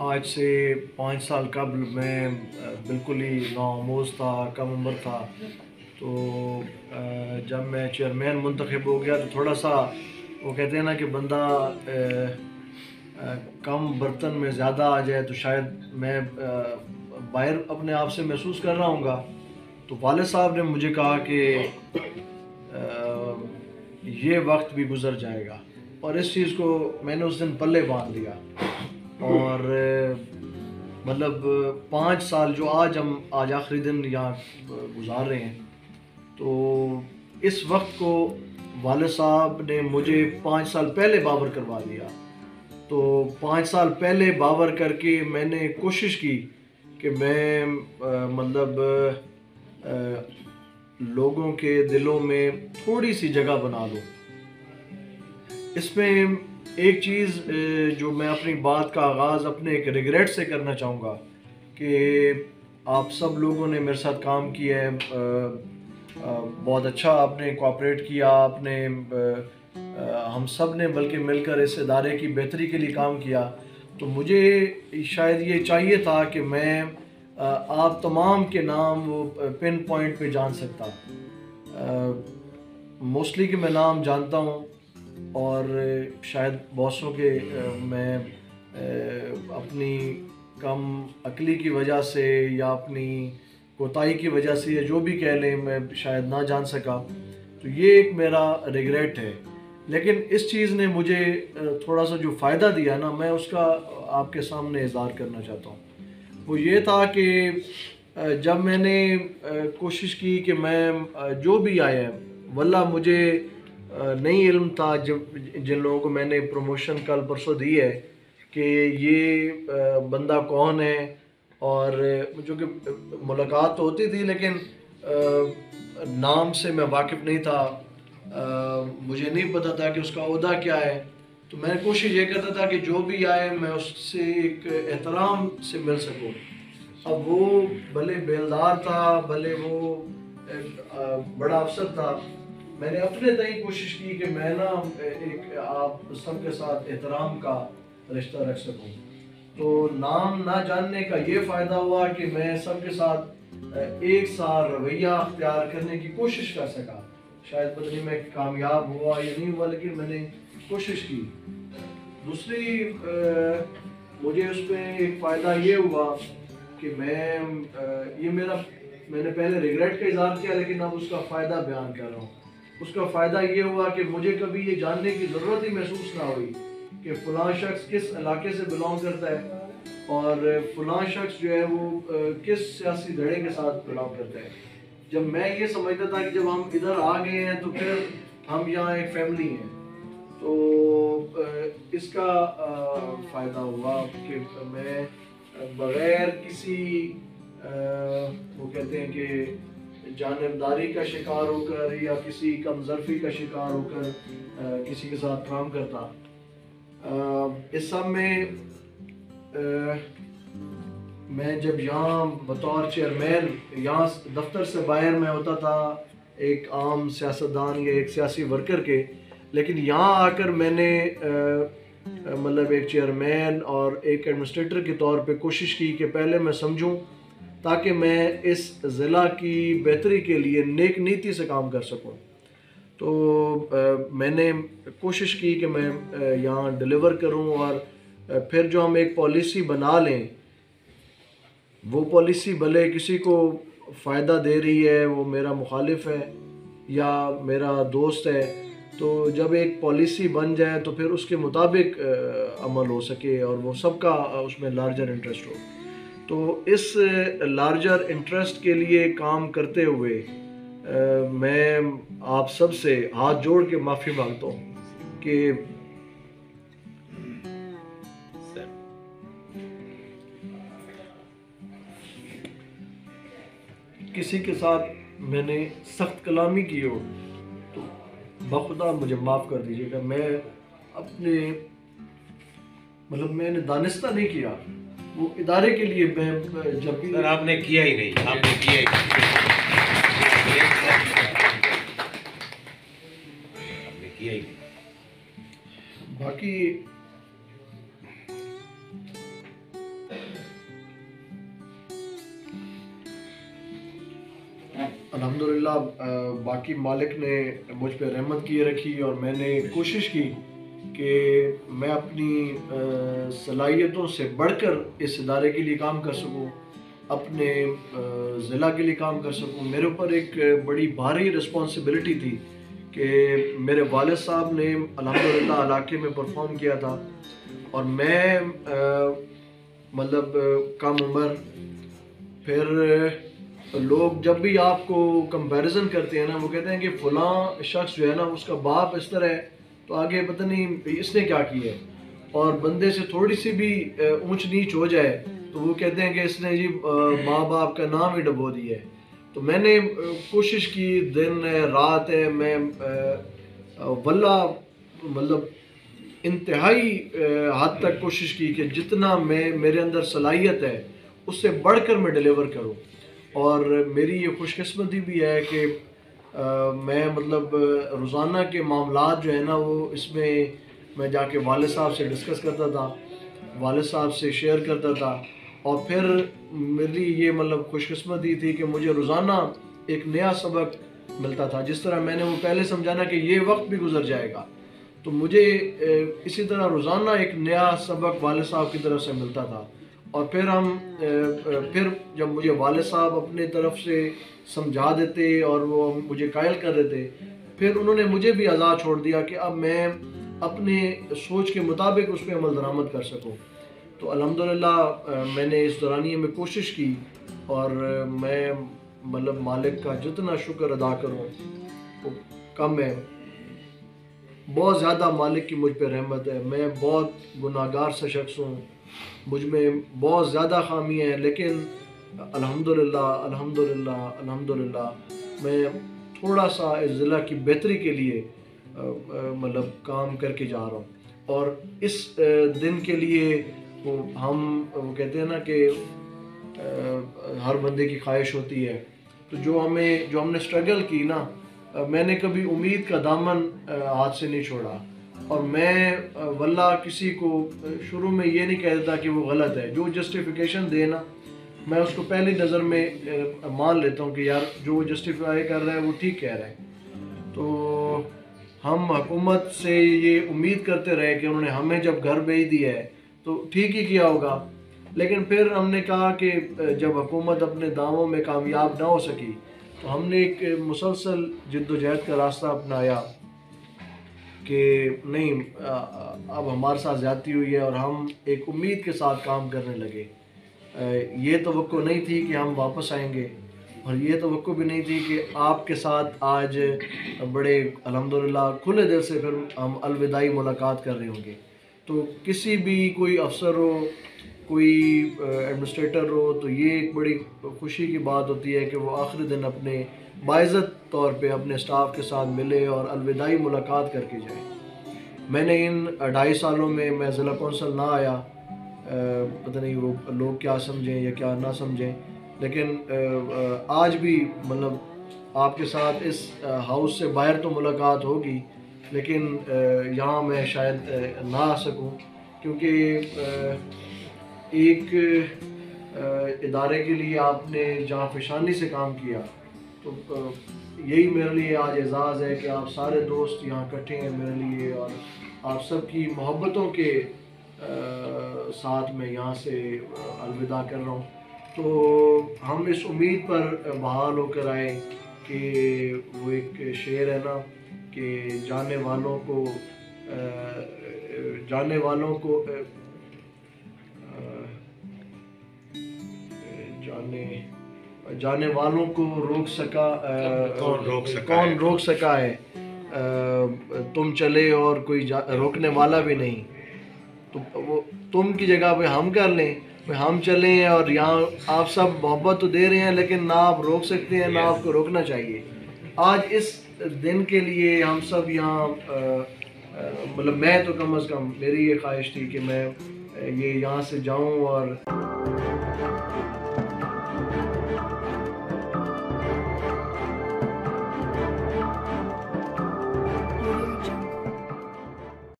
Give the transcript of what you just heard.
آج سے 5 سال قبل میں بالکل ہی نوآموز تھا، کم عمر تھا. تو جب میں چیئرمین منتخب ہو گیا تو تھوڑا سا وہ کہتے ہیں نا کہ بندہ کم برتن میں زیادہ آ جائے، تو شاید میں باہر اپنے آپ سے محسوس کر رہا ہوں گا. تو والد صاحب نے مجھے کہا کہ یہ وقت بھی گزر جائے گا، اور اس چیز کو میں نے اس دن پلے باندھ لیا. اور مطلب 5 سال جو آج آخری دن یہاں گزار رہے ہیں، تو اس وقت کو والد صاحب نے مجھے 5 سال پہلے بابر کروا دیا. تو 5 سال پہلے بابر کر کے میں نے کوشش کی کہ میں مطلب لوگوں کے دلوں میں تھوڑی سی جگہ بنا دوں. اس میں ایک چیز جو میں اپنی بات کا آغاز اپنے ایک ریگریٹ سے کرنا چاہوں گا کہ آپ سب لوگوں نے میرے ساتھ کام کیا ہے، بہت اچھا آپ نے کوآپریٹ کیا، آپ نے ہم سب نے بلکہ مل کر اس ادارے کی بہتری کے لیے کام کیا. تو مجھے شاید یہ چاہیے تھا کہ میں آپ تمام کے نام وہ پن پوائنٹ پہ جان سکتا. موسٹلی کہ میں نام جانتا ہوں، اور شاید بہتوں کے میں اپنی کم عقلی کی وجہ سے یا اپنی کوتاہی کی وجہ سے یا جو بھی کہہ لیں میں شاید نہ جان سکا. تو یہ ایک میرا ریگریٹ ہے. لیکن اس چیز نے مجھے تھوڑا سا جو فائدہ دیا نا، میں اس کا آپ کے سامنے اظہار کرنا چاہتا ہوں. وہ یہ تھا کہ جب میں نے کوشش کی کہ میں جو بھی آیا واللہ مجھے نہیں علم تھا جن لوگوں کو میں نے پروموشن کل پرسوں دی ہے کہ یہ بندہ کون ہے. اور جو کہ ملاقات تو ہوتی تھی لیکن نام سے میں واقف نہیں تھا، مجھے نہیں پتہ تھا کہ اس کا عہدہ کیا ہے. تو میں کوشش یہ کرتا تھا کہ جو بھی آئے میں اس سے ایک احترام سے مل سکوں. اب وہ بھلے بیلدار تھا، بھلے وہ بڑا افسر تھا، میں نے اپنے تئیں کوشش کی کہ میں نا ایک آپ سب کے ساتھ احترام کا رشتہ رکھ سکوں. تو نام نہ جاننے کا یہ فائدہ ہوا کہ میں سب کے ساتھ ایک سا رویہ اختیار کرنے کی کوشش کر سکا. شاید پتہ نہیں میں کامیاب ہوا یا نہیں ہوا، لیکن میں نے کوشش کی. دوسری مجھے اس میں ایک فائدہ یہ ہوا کہ میں نے پہلے ریگریٹ کا اظہار کیا، لیکن اب اس کا فائدہ بیان کر رہا ہوں. اس کا فائدہ یہ ہوا کہ مجھے کبھی یہ جاننے کی ضرورت ہی محسوس نہ ہوئی کہ فلاں شخص کس علاقے سے بلانگ کرتا ہے اور فلاں شخص جو ہے وہ کس سیاسی دھڑے کے ساتھ بلانگ کرتا ہے. جب میں یہ سمجھتا تھا کہ جب ہم ادھر آ گئے ہیں تو پھر ہم یہاں ایک فیملی ہیں. تو اس کا فائدہ ہوا کہ میں بغیر کسی وہ کہتے ہیں کہ جانبداری کا شکار ہو کر یا کسی کم ظرفی کا شکار ہو کر کسی کے ساتھ کام کرتا. اس سب میں جب یہاں بطور چیئرمین یہاں دفتر سے باہر میں ہوتا تھا ایک عام سیاستدان یا ایک سیاسی ورکر کے، لیکن یہاں آ کر میں نے مطلب ایک چیئرمین اور ایک ایڈمنسٹریٹر کے طور پہ کوشش کی کہ پہلے میں سمجھوں تاکہ میں اس ضلع کی بہتری کے لیے نیک نیتی سے کام کر سکوں. تو میں نے کوشش کی کہ میں یہاں ڈیلیور کروں، اور پھر جو ہم ایک پالیسی بنا لیں، وہ پالیسی بھلے کسی کو فائدہ دے رہی ہے، وہ میرا مخالف ہے یا میرا دوست ہے، تو جب ایک پالیسی بن جائے تو پھر اس کے مطابق عمل ہو سکے اور وہ سب کا اس میں لارجر انٹرسٹ ہو. تو اس لارجر انٹرسٹ کے لیے کام کرتے ہوئے میں آپ سب سے ہاتھ جوڑ کے معافی مانگتا ہوں کہ کسی کے ساتھ میں نے سخت کلامی کی ہو تو بخدا مجھے معاف کر دیجیے گا. میں اپنے مطلب میں نے دانستہ نہیں کیا، وہ ادارے کے لیے میں جب بھی سر آپ نے کیا ہی نہیں، آپ نے کیا ہی نہیں. باقی الحمدللہ باقی مالک نے مجھ پہ رحمت کی رکھی اور میں نے کوشش کی کہ میں اپنی صلاحیتوں سے بڑھ کر اس ادارے کے لیے کام کر سکوں، اپنے ضلع کے لیے کام کر سکوں۔ میرے اوپر ایک بڑی بھاری رسپانسبلٹی تھی کہ میرے والد صاحب نے الحمدللہ علاقے میں پرفارم کیا تھا، اور میں مطلب کم عمر، پھر لوگ جب بھی آپ کو کمپیریزن کرتے ہیں نا، وہ کہتے ہیں کہ فلاں شخص جو ہے نا اس کا باپ اس طرح ہے، تو آگے پتہ نہیں اس نے کیا کیا ہے، اور بندے سے تھوڑی سی بھی اونچ نیچ ہو جائے تو وہ کہتے ہیں کہ اس نے جی ماں باپ کا نام ہی ڈبو دیا ہے۔ تو میں نے کوشش کی، دن ہے رات ہے، میں واللہ مطلب انتہائی حد تک کوشش کی کہ جتنا میرے اندر صلاحیت ہے اس سے بڑھ کر میں ڈیلیور کروں۔ اور میری یہ خوش قسمتی بھی ہے کہ میں مطلب روزانہ کے معاملات جو ہے نا وہ اس میں جا کے والد صاحب سے ڈسکس کرتا تھا، والد صاحب سے شیئر کرتا تھا، اور پھر میری یہ مطلب خوش قسمتی تھی کہ مجھے روزانہ ایک نیا سبق ملتا تھا۔ جس طرح میں نے وہ پہلے سمجھانا کہ یہ وقت بھی گزر جائے گا، تو مجھے اسی طرح روزانہ ایک نیا سبق والد صاحب کی طرف سے ملتا تھا۔ اور پھر جب مجھے والد صاحب اپنے طرف سے سمجھا دیتے اور وہ مجھے قائل کر دیتے، پھر انہوں نے مجھے بھی آزاد چھوڑ دیا کہ اب میں اپنے سوچ کے مطابق اس پہ عمل درآمد کر سکوں۔ تو الحمدللہ میں نے اس دورانیے میں کوشش کی، اور میں مطلب مالک کا جتنا شکر ادا کروں وہ کم ہے۔ بہت زیادہ مالک کی مجھ پہ رحمت ہے، میں بہت گناہگار سا شخص ہوں، مجھ میں بہت زیادہ خامیاں ہیں، لیکن الحمدللہ الحمدللہ الحمدللہ میں تھوڑا سا اس ضلع کی بہتری کے لیے مطلب کام کر کے جا رہا ہوں۔ اور اس دن کے لیے وہ کہتے ہیں نا کہ ہر بندے کی خواہش ہوتی ہے، تو جو ہم نے اسٹرگل کی نا، میں نے کبھی امید کا دامن ہاتھ سے نہیں چھوڑا، اور میں واللہ کسی کو شروع میں یہ نہیں کہہ دیتا کہ وہ غلط ہے۔ جو جسٹیفیکیشن دے نا، میں اس کو پہلی نظر میں مان لیتا ہوں کہ یار جو جسٹیفائی کر رہا ہے وہ ٹھیک کہہ رہا ہے۔ تو ہم حکومت سے یہ امید کرتے رہے کہ انہوں نے ہمیں جب گھر بھیج دیا ہے تو ٹھیک ہی کیا ہوگا، لیکن پھر ہم نے کہا کہ جب حکومت اپنے دعووں میں کامیاب نہ ہو سکی تو ہم نے ایک مسلسل جد و جہد کا راستہ اپنایا کہ نہیں، اب ہمارے ساتھ زیادتی ہوئی ہے، اور ہم ایک امید کے ساتھ کام کرنے لگے۔ یہ توقع نہیں تھی کہ ہم واپس آئیں گے، اور یہ توقع بھی نہیں تھی کہ آپ کے ساتھ آج بڑے الحمدللہ کھلے دل سے پھر ہم الوداعی ملاقات کر رہے ہوں گے۔ تو کسی بھی کوئی افسر ہو، کوئی ایڈمنسٹریٹر ہو، تو یہ ایک بڑی خوشی کی بات ہوتی ہے کہ وہ آخری دن اپنے باعزت طور پہ اپنے سٹاف کے ساتھ ملے اور الوداعی ملاقات کر کے جائے۔ میں نے ان 2.5 سالوں میں ضلع کونسل نہ آیا، پتہ نہیں وہ لوگ کیا سمجھیں یا کیا نہ سمجھیں، لیکن آج بھی مطلب آپ کے ساتھ اس ہاؤس سے باہر تو ملاقات ہوگی، لیکن یہاں میں شاید نہ آ سکوں، کیونکہ ایک ادارے کے لیے آپ نے جہاں فشانی سے کام کیا، تو یہی میرے لیے آج اعزاز ہے کہ آپ سارے دوست یہاں اکٹھے ہیں میرے لیے، اور آپ سب کی محبتوں کے ساتھ میں یہاں سے الوداع کر رہا ہوں۔ تو ہم اس امید پر بحال ہو کر آئے کہ وہ ایک شعر ہے نا کہ جانے والوں کو روک سکا کون روک سکا ہے، تم چلے اور کوئی روکنے والا بھی نہیں، تو وہ تم کی جگہ پہ ہم کر لیں، ہم چلیں، اور یہاں آپ سب محبت تو دے رہے ہیں لیکن نہ آپ روک سکتے ہیں نہ آپ کو روکنا چاہیے۔ آج اس دن کے لیے ہم سب یہاں مطلب میں تو کم از کم میری یہ خواہش تھی کہ میں یہاں سے جاؤں اور